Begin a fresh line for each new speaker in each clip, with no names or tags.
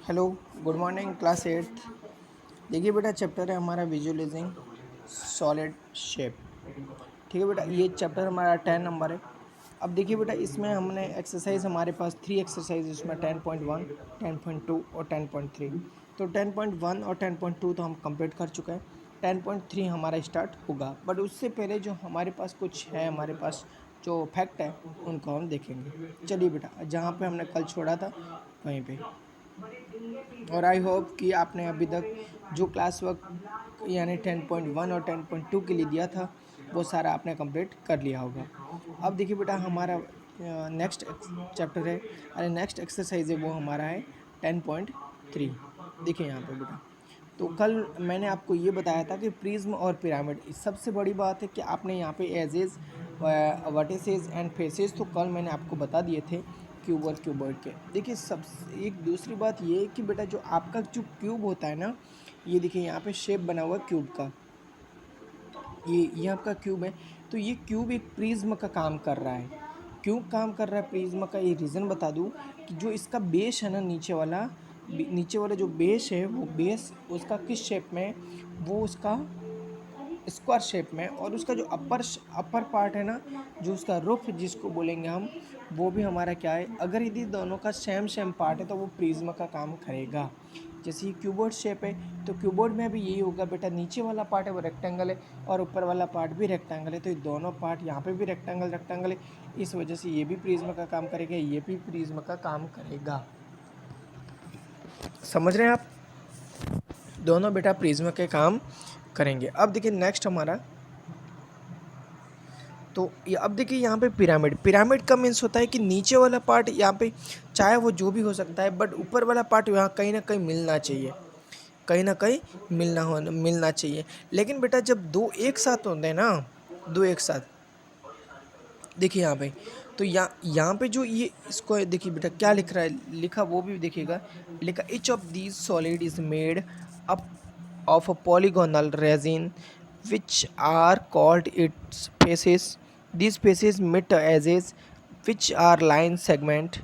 Hello, good morning class 8। देखिए बेटा, chapter है हमारा विजुअलाइजिंग सॉलिड शेप। ठीक है बेटा, ये चैप्टर हमारा 10 नंबर है। अब देखिए बेटा, इसमें हमने एक्सरसाइज, हमारे पास 3 एक्सरसाइज इसमें 10.1, 10.2 और 10.3। तो 10.1 और 10.2 तो हम कंप्लीट कर चुके हैं। 10.3 हमारा स्टार्ट होगा, बट उससे पहले जो हमारे पास कुछ है, हमारे पास जो फैक्ट है उनको हम देखेंगे। चलिए बेटा, जहाँ पे हमने कल छोड़ा था वहीं पे। और आई होप कि आपने अभी तक जो क्लास वर्क यानी 10.1 और 10.2 के लिए दिया था वो सारा आपने कंप्लीट कर लिया होगा। अब देखिए बेटा, हमारा नेक्स्ट चैप्टर है, अरे नेक्स्ट एक्सरसाइज है, वो हमारा है 10.3। देखिए यहाँ पे बेटा, तो कल मैंने आपको ये बताया था कि प्रिज्म और पिरामिड, सबसे बड़ी बात है कि आपने यहाँ पे एजेस, वर्टिसेस एंड फेसेस तो कल मैंने आपको बता दिए थे क्यूब और क्यूबॉइड के। देखिए, सब एक दूसरी बात ये है कि बेटा, जो आपका जो क्यूब होता है ना, ये देखिए यहाँ पे शेप बना हुआ है क्यूब का, ये आपका क्यूब है। तो ये क्यूब एक प्रिज्म का काम कर रहा है। क्यों काम कर रहा है प्रिज्म का, ये रीज़न बता दूं कि जो इसका बेस है ना, नीचे वाला जो बेस है, वो बेस उसका किस शेप में है? वो उसका स्क्वायर शेप में। और उसका जो अपर पार्ट है ना, जो उसका रूफ जिसको बोलेंगे हम, वो भी हमारा क्या है, अगर यदि दोनों का सेम सेम पार्ट है तो वो प्रिज्म का काम करेगा। जैसे ये क्यूबोर्ड शेप है, तो क्यूबोर्ड में भी यही होगा बेटा, नीचे वाला पार्ट है वो रेक्टेंगल है और ऊपर वाला पार्ट भी रेक्टेंगल है। तो ये दोनों पार्ट, यहाँ पे भी रेक्टेंगल रेक्टेंगल है, इस वजह से ये भी प्रिज्म का काम करेगा, ये भी प्रिज्म का काम करेगा। समझ रहे हैं आप? दोनों बेटा प्रिज्म के काम करेंगे। अब देखिए नेक्स्ट हमारा, तो अब देखिए यहाँ पे पिरामिड का मीन्स होता है कि नीचे वाला पार्ट यहाँ पे चाहे वो जो भी हो सकता है, बट ऊपर वाला पार्ट यहाँ कहीं ना कहीं मिलना चाहिए, कहीं ना कहीं मिलना चाहिए। लेकिन बेटा, जब दो एक साथ होते हैं ना, दो एक साथ, देखिए यहाँ पे, तो यहाँ पे जो ये इसको देखिए बेटा, क्या लिख रहा है, लिखा वो भी देखिएगा। लिखा, each of these solid is made up of a polygonal resin which are called its faces. These faces meet edges which are line segment.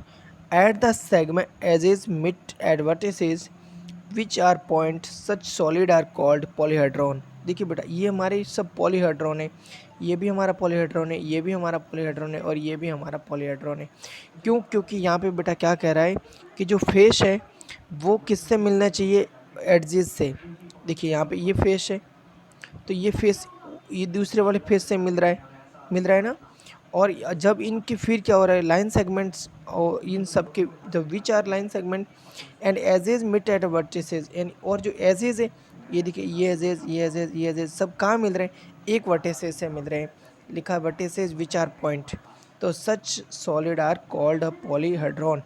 At the segment edges meet at vertices which are point. Such solid are called polyhedron. देखिए बेटा, ये हमारे सब polyhedron है, ये भी हमारा polyhedron है, ये भी हमारा पॉलीहेड्रॉन है और ये भी हमारा पॉलीहेड्रॉन है। क्यों? क्योंकि यहाँ पे बेटा क्या कह रहा है कि जो फेस है वो किससे मिलना चाहिए? एडजेस से। देखिए यहाँ पे ये फेस है, तो ये फेस ये दूसरे वाले फेस से मिल रहा है ना। और जब इनकी फिर क्या हो रहा है, लाइन सेगमेंट्स, और इन सब के जब which are line segment and edges meet at vertices, यानी और जो एजेज है, ये देखिए, ये एजेज सब कहाँ मिल रहे हैं? एक वर्टिसेस से मिल रहे हैं। लिखा वर्टिसेस विच आर पॉइंट। तो such solid are called a polyhedron.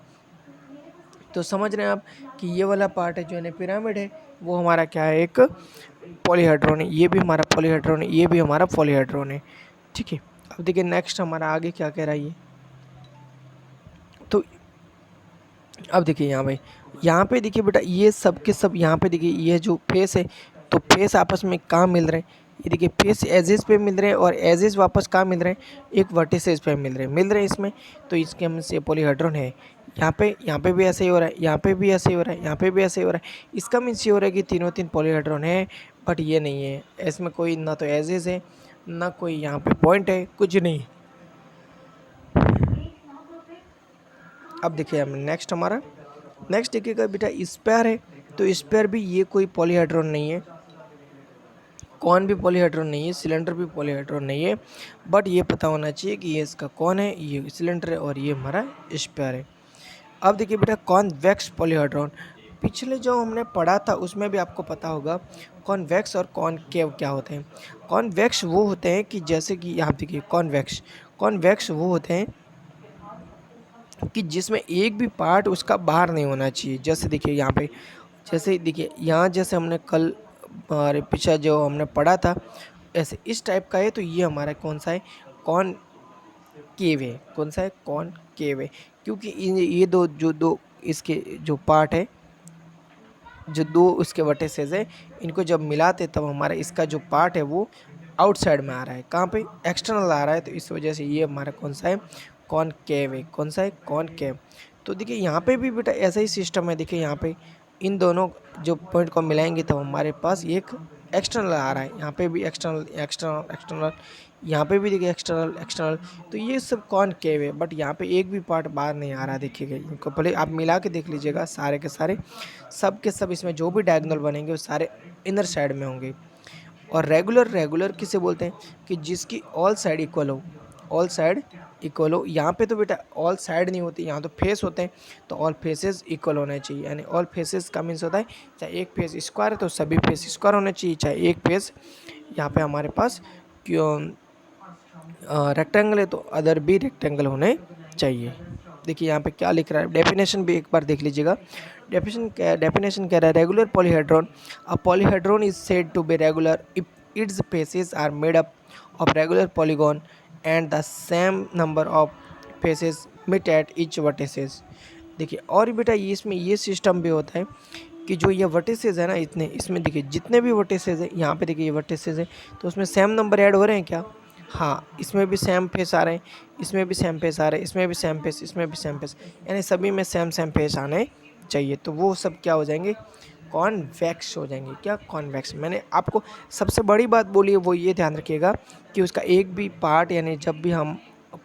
तो समझ रहे हैं आप कि ये वाला पार्ट है जो है पिरामिड है, वो हमारा क्या है, एक पॉलीहेड्रॉन है। ये भी हमारा पॉलीहेड्रॉन है, ये भी हमारा पॉलीहेड्रॉन है। ठीक है, अब देखिए नेक्स्ट हमारा आगे क्या कह रहा है ये। तो अब देखिए यहाँ पे देखिए बेटा, ये सब के सब यहाँ पे देखिए, ये जो फेस है, तो फेस आपस में कहाँ मिल रहे हैं? ये देखिए, फेस एजेस पे मिल रहे हैं और एजेस वापस कहाँ मिल रहे हैं? एक वर्टिसेस पे मिल रहे हैं इसमें। तो इसके हम से पॉलीहेड्रॉन है। यहाँ पे भी ऐसे ही हो रहा है, यहाँ पे भी ऐसे ही हो रहा है, यहाँ पे भी ऐसे ही हो रहा है। इसका मीन्स ये हो रहा है कि तीनों तीन पॉलीहेड्रॉन है, बट ये नहीं है। इसमें कोई ना तो एजेस है, ना कोई यहाँ पे पॉइंट है, कुछ नहीं। अब देखिए हम नेक्स्ट देखिएगा बेटा, स्पेयर है। तो स्पेयर भी ये कोई पॉलीहेड्रॉन नहीं है, कौन भी पॉलीहेड्रॉन नहीं है, सिलेंडर भी पॉलीहेड्रॉन नहीं है। बट ये पता होना चाहिए कि ये इसका कौन है, ये सिलेंडर है और ये हमारा स्पेयर है। अब देखिए बेटा, कॉन्वेक्स पॉलीहेड्रॉन, पिछले जो हमने पढ़ा था उसमें भी आपको पता होगा कॉन्वेक्स और कॉनकेव क्या होते हैं। कॉन्वेक्स वो होते हैं कि जैसे कि यहाँ देखिए, कॉन्वेक्स वो होते हैं कि जिसमें एक भी पार्ट उसका बाहर नहीं होना चाहिए। जैसे देखिए यहाँ पे, जैसे देखिए यहाँ, जैसे हमने कल हमारे पीछे जो हमने पढ़ा था, ऐसे इस टाइप का है। तो ये हमारा कौन सा है? कौन केव है। कौन सा है? कौन केव है। क्योंकि ये दो इसके जो पार्ट है, जो दो उसके वर्टिसेस है, इनको जब मिलाते तब हमारा इसका जो पार्ट है वो आउटसाइड में आ रहा है। कहाँ पे? एक्सटर्नल आ रहा है। तो इस वजह से ये हमारा कौन सा है? कॉनकेव है। कौन सा है? कॉनकेव। तो देखिए यहाँ पे भी बेटा ऐसा ही सिस्टम है। देखिए यहाँ पे इन दोनों जो पॉइंट को मिलाएंगे तो हमारे पास एक एक्सटर्नल आ रहा है। यहाँ पे भी एक्सटर्नल एक्सटर्नल एक्सटर्नल, यहाँ पे भी देखिए एक्सटर्नल एक्सटर्नल। तो ये सब कॉनकेव है, बट यहाँ पे एक भी पार्ट बाहर नहीं आ रहा। देखिएगा इनको पहले आप मिला के देख लीजिएगा, सारे के सारे सब के सब इसमें जो भी डायगोनल बनेंगे वो सारे इनर साइड में होंगे। और रेगुलर, रेगुलर किसे बोलते हैं कि जिसकी ऑल साइड इक्वल हो, ऑल साइड इक्वल हो। यहाँ पे तो बेटा ऑल साइड नहीं होती, यहाँ तो फेस होते हैं, तो ऑल फेसेस इक्वल होने चाहिए। यानी ऑल फेसेस का मीन्स होता है चाहे एक फेस स्क्वायर है तो सभी फेस स्क्वायर होने चाहिए, चाहे एक फेस यहाँ पे हमारे पास क्यों रेक्टेंगल है तो अदर भी रेक्टेंगल होने चाहिए। देखिए यहाँ पे क्या लिख रहा है, डेफिनेशन भी एक बार देख लीजिएगा। डेफिनेशन कह रहा है regular polyhedron, a polyhedron is said to be regular if its faces are made up of regular polygon and the same number of faces meet at each vertices. देखिए और बेटा ये इसमें ये सिस्टम भी होता है कि जो ये वर्टिसेस है ना, इतने इसमें देखिए जितने भी वर्टिसेस है, यहाँ पे देखिए ये वर्टिसेस है तो उसमें सेम नंबर ऐड हो रहे हैं क्या? हाँ, इसमें भी सेम फेस आ रहे हैं, इसमें भी सेम फेस आ रहे हैं, इसमें भी सेम फेस, इसमें भी सेम फेस, यानी सभी में सेम सेम फेस आने चाहिए। तो वो सब क्या हो जाएंगे? कॉन्वेक्स हो जाएंगे। क्या? कॉन्वेक्स। मैंने आपको सबसे बड़ी बात बोली है वो ये ध्यान रखिएगा कि उसका एक भी पार्ट, यानी जब भी हम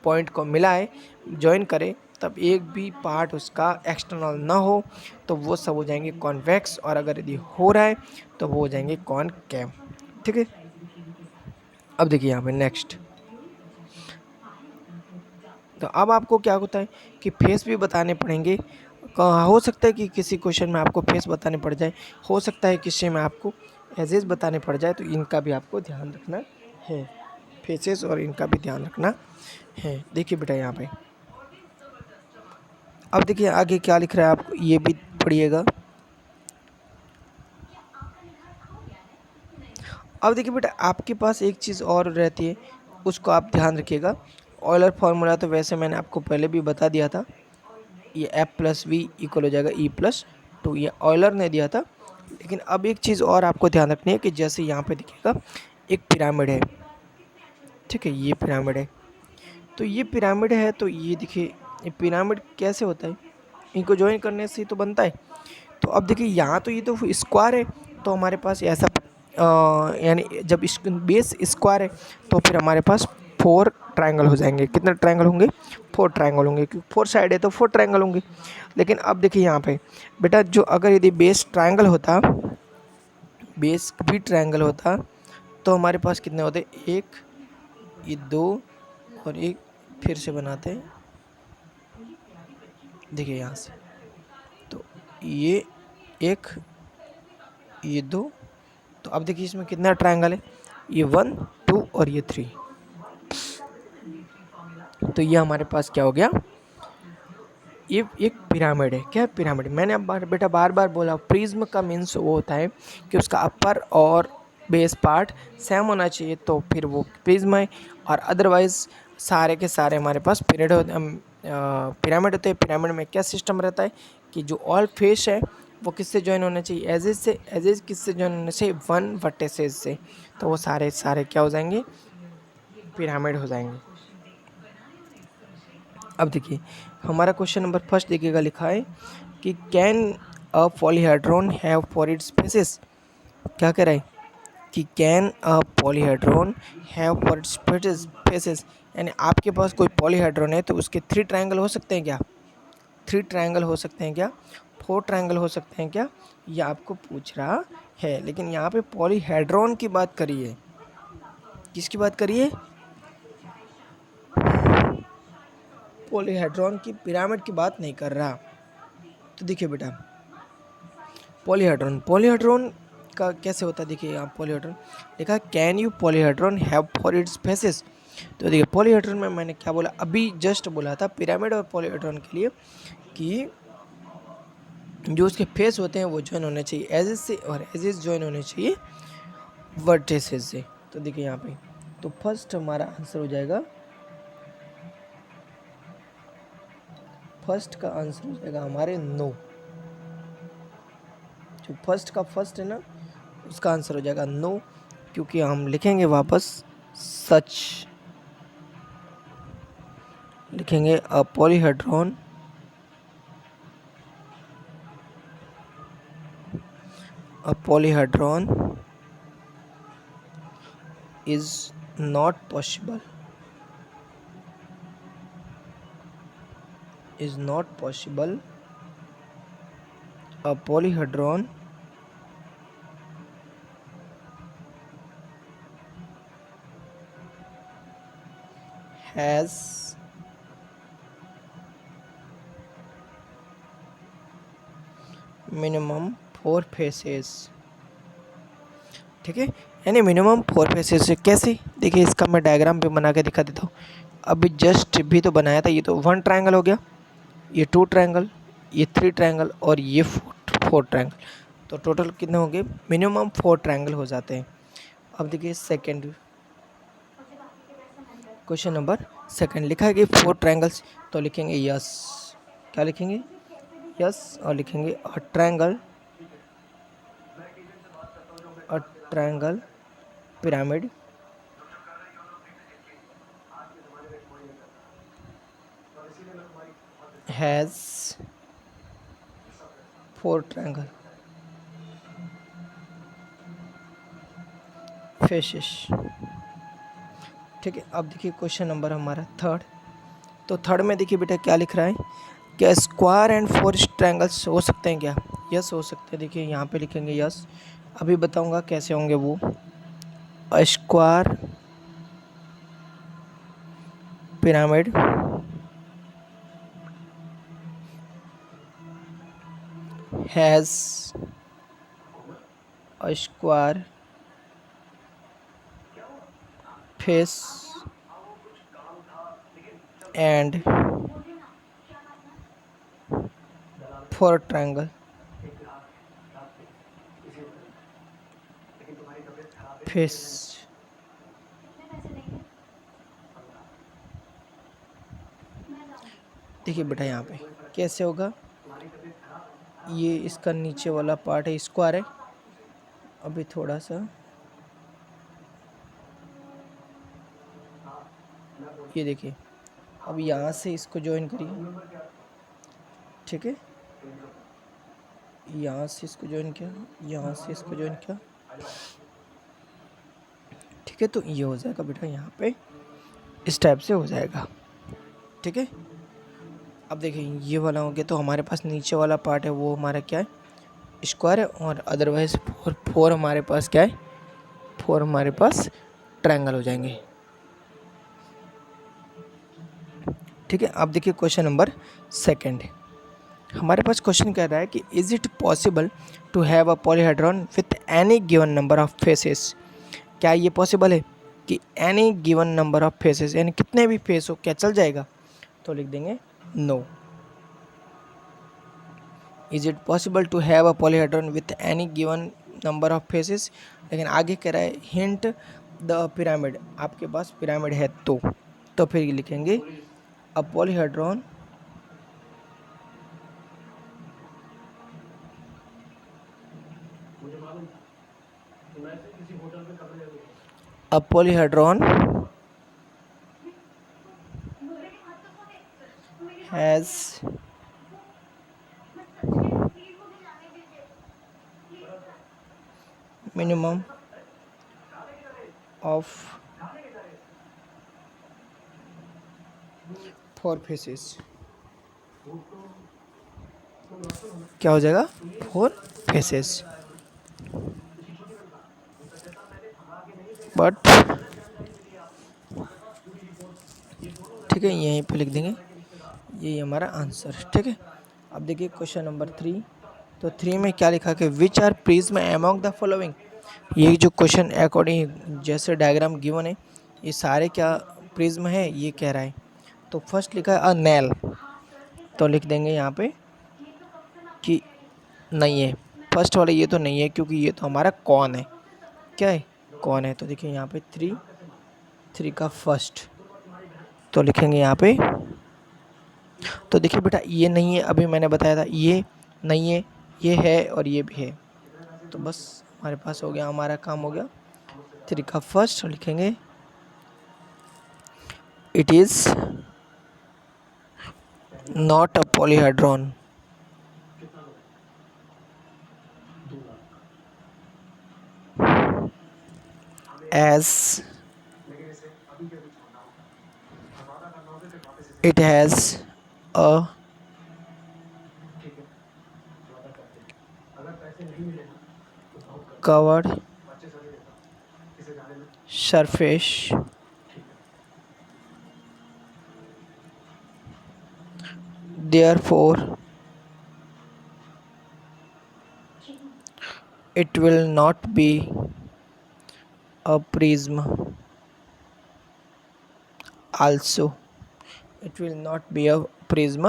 पॉइंट को मिलाएं, ज्वाइन करें, तब एक भी पार्ट उसका एक्सटर्नल ना हो, तो वो सब हो जाएंगे कॉन्वेक्स। और अगर यदि हो रहा है तो वो हो जाएंगे कॉनकेव। ठीक है, अब देखिए यहाँ पे नेक्स्ट। तो अब आपको क्या होता है कि फेस भी बताने पड़ेंगे। हो सकता है कि किसी क्वेश्चन में आपको फेस बताने पड़ जाए, हो सकता है किसी में आपको एजेस बताने पड़ जाए, तो इनका भी आपको ध्यान रखना है, फेसेस और इनका भी ध्यान रखना है। देखिए बेटा यहाँ पे अब देखिए आगे क्या लिख रहा है, आप ये भी पढ़िएगा। अब देखिए बेटा आपके पास एक चीज़ और रहती है, उसको आप ध्यान रखिएगा। ऑयलर फार्मूला तो वैसे मैंने आपको पहले भी बता दिया था, ये एफ प्लस वी इक्वल हो जाएगा ई प्लस टू, ये ऑयलर ने दिया था। लेकिन अब एक चीज़ और आपको ध्यान रखनी है कि जैसे यहाँ पे देखिएगा एक पिरामिड है, ठीक है, ये पिरामिड है। तो ये पिरामिड है, तो ये देखिए ये पिरामिड कैसे होता है, इनको ज्वाइन करने से ही तो बनता है। तो अब देखिए यहाँ तो ये तो स्क्वायर है, तो हमारे पास ऐसा यानी जब बेस स्क्वायर है तो फिर हमारे पास 4 ट्रायंगल हो जाएंगे। कितने ट्रायंगल होंगे? 4 ट्रायंगल होंगे, क्योंकि 4 साइड है तो 4 ट्रायंगल होंगे। लेकिन अब देखिए यहाँ पे बेटा जो अगर यदि बेस ट्रायंगल होता, बेस भी ट्रायंगल होता, तो हमारे पास कितने होते? एक, ये 2 और एक, फिर से बनाते हैं, देखिए यहाँ से, तो ये एक, ये 2, तो अब देखिए इसमें कितना ट्रायंगल है, ये 1 2 और ये 3। तो ये हमारे पास क्या हो गया? ये एक पिरामिड है। क्या पिरामिड? मैंने अब बेटा बार बार बोला, प्रिज्म का मीन्स वो होता है कि उसका अपर और बेस पार्ट सेम होना चाहिए, तो फिर वो प्रिज्म है। और अदरवाइज सारे के सारे हमारे पास पिरामिड होते हैं। पिरामिड में क्या सिस्टम रहता है कि जो ऑल फेस है वो किससे ज्वाइन होना चाहिए? एजेस से। एजेस किससे ज्वाइन होने से? 1 वर्टिसेस से। तो वो सारे सारे क्या हो जाएंगे? पिरामिड हो जाएंगे। अब देखिए हमारा क्वेश्चन नंबर फर्स्ट देखिएगा, लिखा है कि can a polyhedron have 4 it's faces. क्या कह रहा है कि can a polyhedron have 4 it's faces, यानी आपके पास कोई पॉलीहेड्रॉन है तो उसके 3 ट्रायंगल हो सकते हैं क्या? 3 ट्रायंगल हो सकते हैं क्या? 4 ट्रायंगल हो सकते हैं क्या? ये आपको पूछ रहा है। लेकिन यहाँ पे पॉलीहेड्रॉन की बात करिए, किसकी बात करिए? पॉलीहेड्रॉन की, पिरामिड की बात नहीं कर रहा। तो देखिए बेटा पॉलीहेड्रॉन, पॉलीहेड्रॉन का कैसे होता है? देखिए आप पॉलीहेड्रॉन लिखा, can you polyhedron have 4 it's faces. तो देखिए पॉलीहेड्रॉन में मैंने क्या बोला, अभी जस्ट बोला था पिरामिड और पॉलीहेड्रॉन के लिए कि जो उसके फेस होते हैं वो ज्वाइन होने चाहिए एजेस से, और एजेस ज्वाइन होने चाहिए वर्टिसेस से। तो देखिए यहाँ पे तो फर्स्ट हमारा आंसर हो जाएगा, फर्स्ट का आंसर हो जाएगा हमारे नो। जो फर्स्ट का फर्स्ट है ना, उसका आंसर हो जाएगा नो, क्योंकि हम लिखेंगे वापस सच, लिखेंगे अ polyhedron A polyhedron is not possible. Is not possible. A polyhedron has minimum 4 faces. ठीक है, यानी मिनिमम 4 फेसेस से कैसे, देखिए इसका मैं डायग्राम भी बना के दिखा देता हूँ। अभी जस्ट भी तो बनाया था, ये तो 1 ट्रायंगल हो गया, ये 2 ट्रायंगल, ये 3 ट्रायंगल और ये 4 ट्रायंगल। तो टोटल कितने होंगे, मिनिमम 4 ट्रायंगल हो जाते हैं। अब देखिए सेकेंड क्वेश्चन नंबर सेकेंड लिखा है कि 4 ट्रायंगल्स, तो लिखेंगे यस, क्या लिखेंगे, यस, और लिखेंगे a triangle pyramid has 4 triangle faces। ठीक है, अब देखिए क्वेश्चन नंबर हमारा थर्ड। तो थर्ड में देखिए बेटा क्या लिख रहा है, क्या स्क्वायर एंड 4 ट्रायंगल्स हो सकते हैं क्या, यस हो सकते हैं। देखिए यहाँ पे लिखेंगे यस, अभी बताऊंगा कैसे होंगे वो। Square pyramid has a square face and 4 triangle face। देखिए बेटा यहाँ पे कैसे होगा, ये इसका नीचे वाला पार्ट है, स्क्वायर है। अभी थोड़ा सा ये देखिए, अब यहाँ से इसको ज्वाइन करिए, ठीक है, यहाँ से इसको ज्वाइन किया, यहाँ से इसको ज्वाइन किया, ठीक है। तो ये हो जाएगा बेटा यहाँ पे इस टाइप से हो जाएगा, ठीक है। अब देखिए ये वाला हो गया, तो हमारे पास नीचे वाला पार्ट है वो हमारा क्या है, स्क्वायर है, और अदरवाइज 4 हमारे पास क्या है, 4 हमारे पास ट्रायंगल हो जाएंगे, ठीक है। अब देखिए क्वेश्चन नंबर सेकंड, हमारे पास क्वेश्चन कह रहा है कि is it possible to have a polyhedron with any given number of faces, क्या ये पॉसिबल है कि any given number of faces, यानी कितने भी फेस हो, क्या चल जाएगा, तो लिख देंगे no. Is it possible to have a polyhedron with any given number of faces, लेकिन आगे कह रहा है हिंट द पिरामिड, आपके पास पिरामिड है तो फिर लिखेंगे अ polyhedron a polyhedron has minimum of 4 faces, क्या हो जाएगा, 4 फेसेस, बट ठीक है यहीं पे लिख देंगे, यही हमारा आंसर, ठीक है। अब देखिए क्वेश्चन नंबर 3, तो 3 में क्या लिखा कि which are prism among the following, ये जो क्वेश्चन अकॉर्डिंग जैसे डायग्राम गिवन है, ये सारे क्या प्रिज्म है ये कह रहा है। तो फर्स्ट लिखा है अ नेल, तो लिख देंगे यहाँ पे कि नहीं है, फर्स्ट वाला ये तो नहीं है, क्योंकि ये तो हमारा कौन है, क्या है, कौन है। तो देखिए यहाँ पे 3 का फर्स्ट, तो लिखेंगे यहाँ पे, तो देखिए बेटा ये नहीं है, अभी मैंने बताया था ये नहीं है, ये है और ये भी है, तो बस हमारे पास हो गया, हमारा काम हो गया। 3 का फर्स्ट लिखेंगे it is not a polyhedron, as it has a covered surface, therefore it will not be a prism. Also, it will not be a prism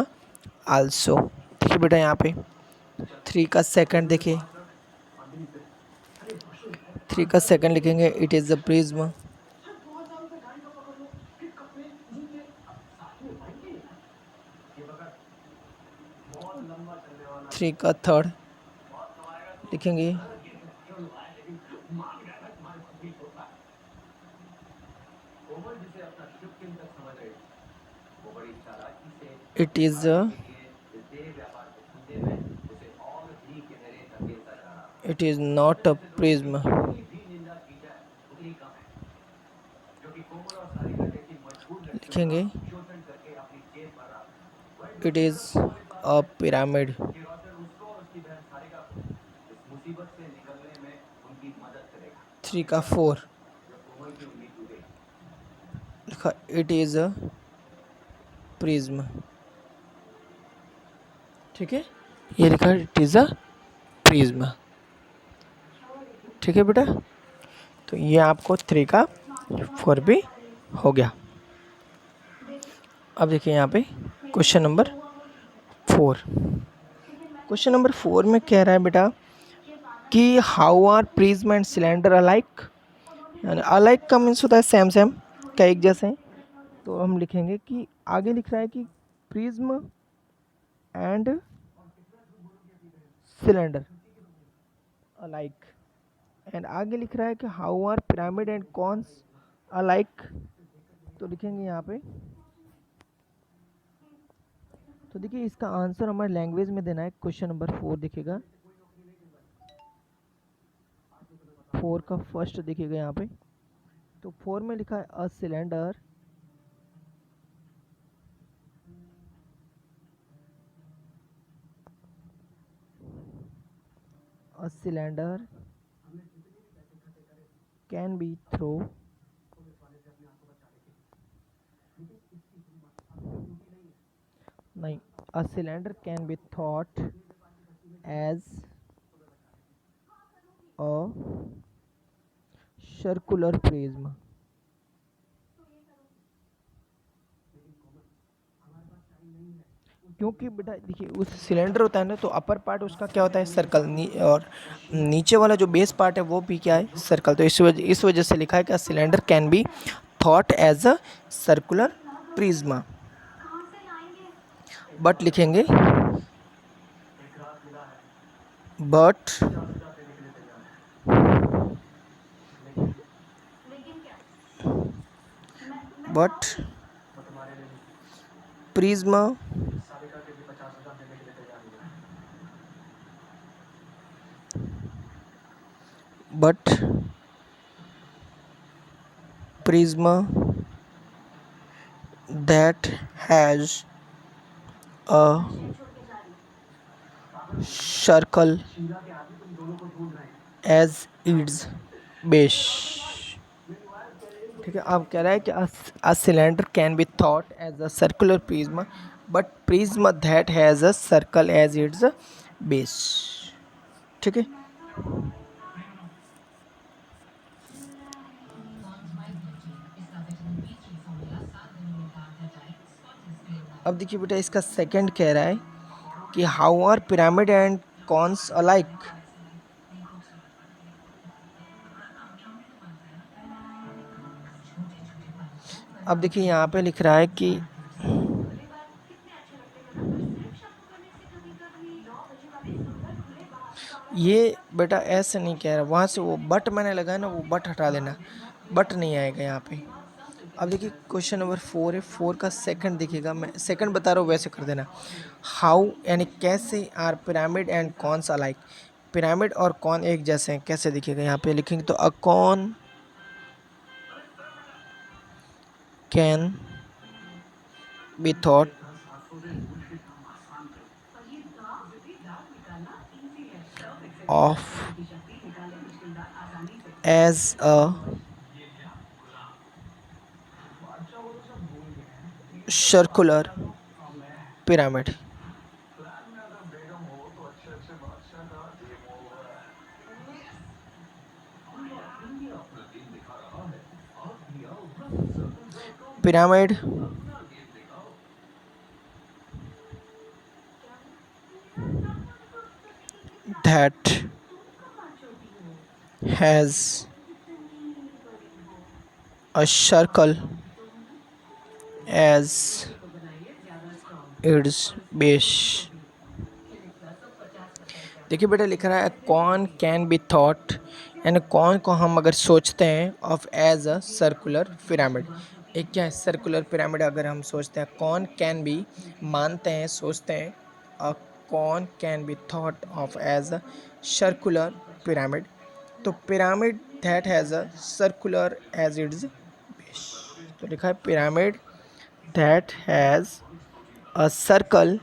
also. देखिए बेटा यहाँ पे 3 का सेकंड देखिए, 3 का सेकंड लिखेंगे इट इज़ अ प्रिज्म। 3 का third लिखेंगे it is it is not a prism. लिखेंगे इट इज़ अ पिरामिड। 3 का 4 लिखा इट इज़ अ प्रिज्म। ठीक है, ये लिखा इट इज़ अ प्रिज्म। ठीक है बेटा, तो ये आपको 3 का 4 भी हो गया। अब देखिए यहाँ पे क्वेश्चन नंबर 4। क्वेश्चन नंबर 4 में कह रहा है बेटा कि how are prism and cylinder alike. Alike का मीन्स होता है सेम सेम, क्या एक जैसे हैं। तो हम लिखेंगे कि आगे लिख रहा है कि prism and cylinder alike, and आगे लिख रहा है कि how are pyramid and cones alike. तो लिखेंगे यहाँ पे, तो देखिए इसका आंसर हमारे लैंग्वेज में देना है। क्वेश्चन नंबर 4 देखिएगा, 4 का फर्स्ट देखिएगा यहाँ पे। तो 4 में लिखा है a cylinder can be throw नहीं, a cylinder can be thought as a circular prism. क्योंकि बेटा देखिए उस सिलेंडर होता है ना, तो अपर पार्ट उसका क्या होता है सर्कल, और नीचे वाला जो बेस पार्ट है वो भी क्या है सर्कल। तो इस वजह से लिखा है कि cylinder can be thought as a circular prisma. But लिखेंगे but prisma but prisma that has a circle as its base। ठीक है, अब कह रहा है कि a cylinder can be thought as a circular prism but prism that has a circle as its base। ठीक है, अब देखिए बेटा इसका सेकंड कह रहा है कि how are pyramid and cones alike. अब देखिए यहाँ पे लिख रहा है कि ये बेटा ऐसे नहीं कह रहा, वहाँ से वो बट मैंने लगाया ना, वो बट हटा देना, बट नहीं आएगा यहाँ पे। अब देखिए क्वेश्चन नंबर 4 है, 4 का सेकंड देखिएगा, मैं सेकंड बता रहा हूँ वैसे कर देना। हाउ यानी कैसे are pyramid and cones alike. Pyramid और कॉन एक जैसे हैं, कैसे देखिएगा यहाँ पे लिखेंगे तो a cone can be thought of as a circular pyramid. Pyramid that has a circle as its base. देखिए बेटा लिख रहा है कौन कैन बी थॉट, यानी कौन को हम अगर सोचते हैं of as a circular pyramid. एक क्या है सर्कुलर पिरामिड, अगर हम सोचते हैं कौन कैन बी मानते हैं सोचते हैं cone can be thought of as a circular pyramid, तो pyramid that has a circular as its base. तो लिखा है pyramid that has a circle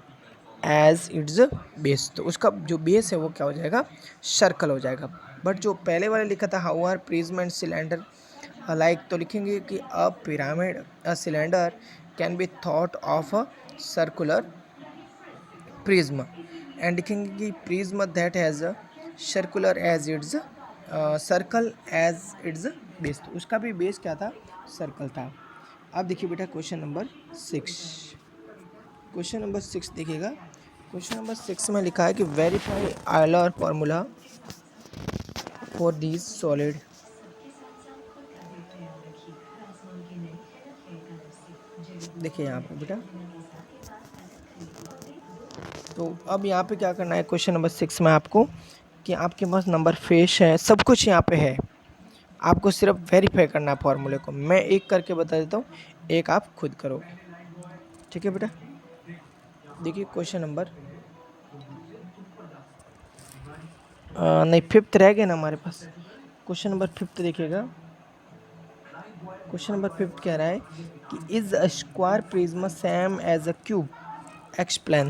as its base, तो उसका जो बेस है वो क्या हो जाएगा सर्कल हो जाएगा। बट जो पहले वाले लिखा था हाउआर प्रिज्म एंड सिलेंडर लाइक, तो लिखेंगे कि a pyramid a cylinder can be thought of a circular prism, and लिखेंगे कि prism that has a circular as its circle as its base, तो उसका भी बेस क्या था सर्कल था। अब देखिए बेटा क्वेश्चन नंबर 6, क्वेश्चन नंबर 6 देखिएगा। क्वेश्चन नंबर 6 में लिखा है कि verify Euler formula for these solid. देखिए यहाँ पे बेटा, तो अब यहाँ पे क्या करना है क्वेश्चन नंबर 6 में आपको, कि आपके पास नंबर फेस है, सब कुछ यहाँ पे है, आपको सिर्फ वेरीफाई करना है फॉर्मूले को। मैं एक करके बता देता हूँ, एक आप खुद करोगे, ठीक है बेटा। देखिए क्वेश्चन नंबर नहीं 5th रह गया ना हमारे पास, क्वेश्चन नंबर 5th देखिएगा। क्वेश्चन नंबर 5th कह रहा है कि is a square prism same as a cube, explain.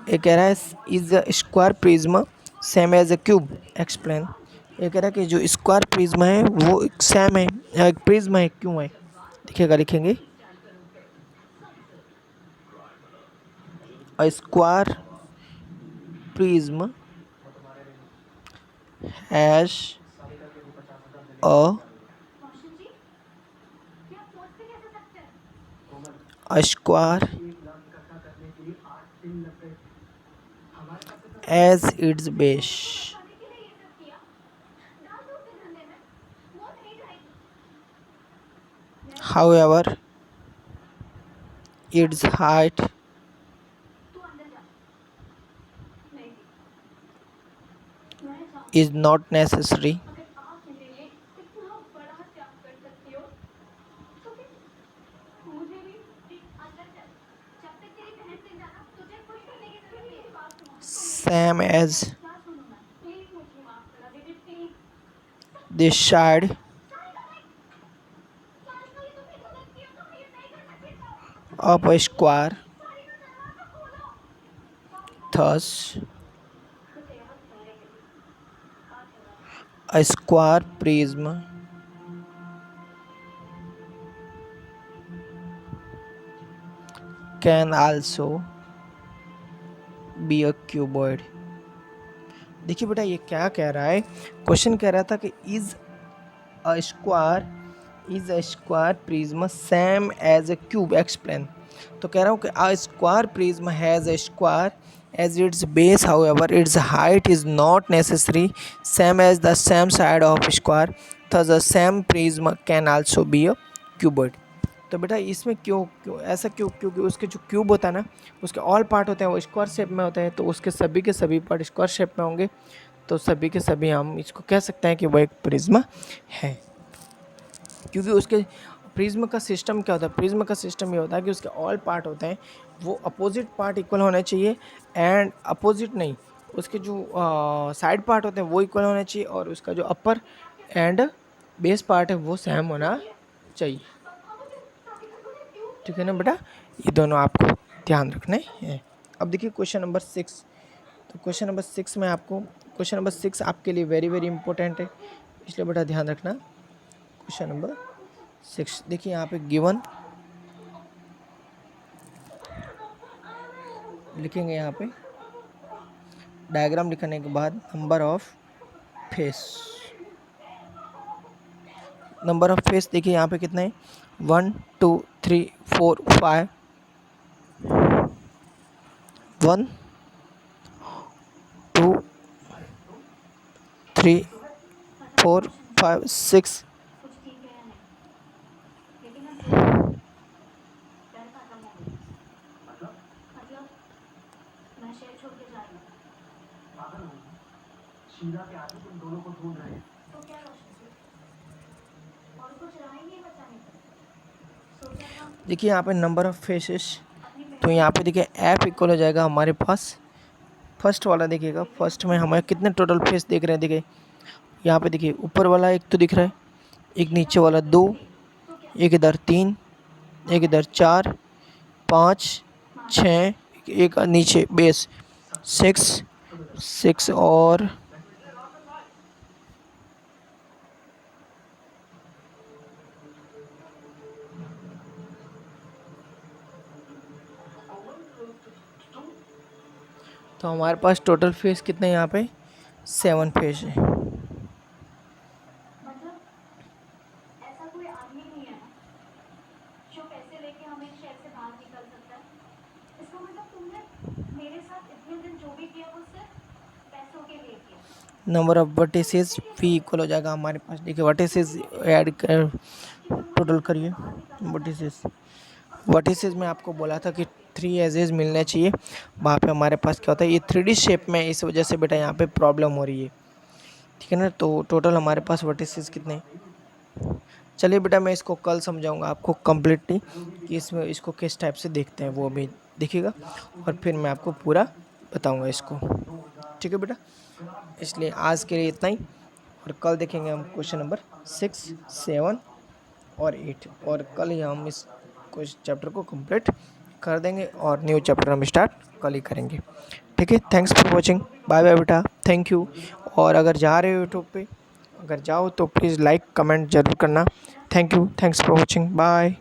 ये कह रहा है is a square prism same as a cube, explain. ये कह रहा है कि जो स्क्वायर प्रिज्म है वो सेम है, एक प्रिज्म है, क्यों है। देखिएगा लिखेंगे अ square prism has a square as its base. However, its height is not necessary same as the side of a square. Thus, a square prism can also be a cuboid. देखिए बेटा ये क्या कह रहा है, क्वेश्चन कह रहा था कि is a square prism same as a cube, explain. तो कह रहा हूँ कि a square prism has a square as its base, however its height is not necessary same as the same side of square, thus the same prism can also be a cuboid। तो बेटा इसमें क्यों क्यों ऐसा क्यों, क्योंकि उसके जो क्यूब होता है ना उसके ऑल पार्ट होते हैं वो स्क्वायर शेप में होते हैं, तो उसके सभी के सभी पार्ट स्क्वायर शेप में होंगे, तो सभी के सभी हम इसको कह सकते हैं कि वो एक प्रिज्म है। क्योंकि उसके प्रिज्म का सिस्टम क्या होता है, प्रिज्म का सिस्टम ये होता है कि उसके ऑल पार्ट होते हैं वो अपोजिट पार्ट इक्वल होने चाहिए, एंड अपोजिट नहीं, उसके जो साइड पार्ट होते हैं वो इक्वल होने चाहिए, और उसका जो अपर एंड बेस पार्ट है वो सेम होना चाहिए। ठीक है ना बेटा, ये दोनों आपको ध्यान रखने हैं। अब देखिए क्वेश्चन नंबर 6। तो क्वेश्चन नंबर 6 में आपको, क्वेश्चन नंबर 6 आपके लिए वेरी वेरी इंपॉर्टेंट है, इसलिए बेटा ध्यान रखना। क्वेश्चन नंबर 6 देखिए यहाँ पे गिवन लिखेंगे, यहाँ पे डायग्राम लिखने के बाद नंबर ऑफ फेस देखिए यहाँ पे कितने हैं, 1 2 3 4 5, 1 2 3 4 5 6, देखिए यहाँ पे नंबर ऑफ फेसेस, तो यहाँ पे देखिए एफ इक्वल हो जाएगा हमारे पास, फर्स्ट वाला देखिएगा, फर्स्ट में हमें कितने टोटल फेस दिख रहे हैं, देखिए यहाँ पे देखिए ऊपर वाला एक तो दिख रहा है, एक नीचे वाला 2, एक इधर 3, एक इधर 4 5 6, एक नीचे बेस 6 और तो हमारे पास टोटल फेस कितने यहाँ पे 7 फेस है। नंबर ऑफ वर्टिसेस भी इक्वल हो जाएगा हमारे पास, देखिए वर्टिसेस ऐड कर टोटल करिए। वर्टिसेस में आपको बोला था कि 3 एजेस मिलने चाहिए, वहाँ पे हमारे पास क्या होता है, ये 3D शेप में, इस वजह से बेटा यहाँ पे प्रॉब्लम हो रही है, ठीक है ना। तो टोटल हमारे पास वर्टिसेस कितने, चलिए बेटा मैं इसको कल समझाऊंगा आपको कम्प्लीटली कि इसमें इसको किस टाइप से देखते हैं, वो भी देखिएगा और फिर मैं आपको पूरा बताऊंगा इसको, ठीक है बेटा। इसलिए आज के लिए इतना ही, और कल देखेंगे हम क्वेश्चन नंबर 6 7 और 8, और कल ही हम इस चैप्टर को कंप्लीट कर देंगे और न्यू चैप्टर हम स्टार्ट कल ही करेंगे, ठीक है। Thanks for watching, bye bye बेटा, थैंक यू। और अगर जा रहे हो यूट्यूब पे, अगर जाओ तो प्लीज़ लाइक कमेंट ज़रूर करना। Thank you, thanks for watching, bye.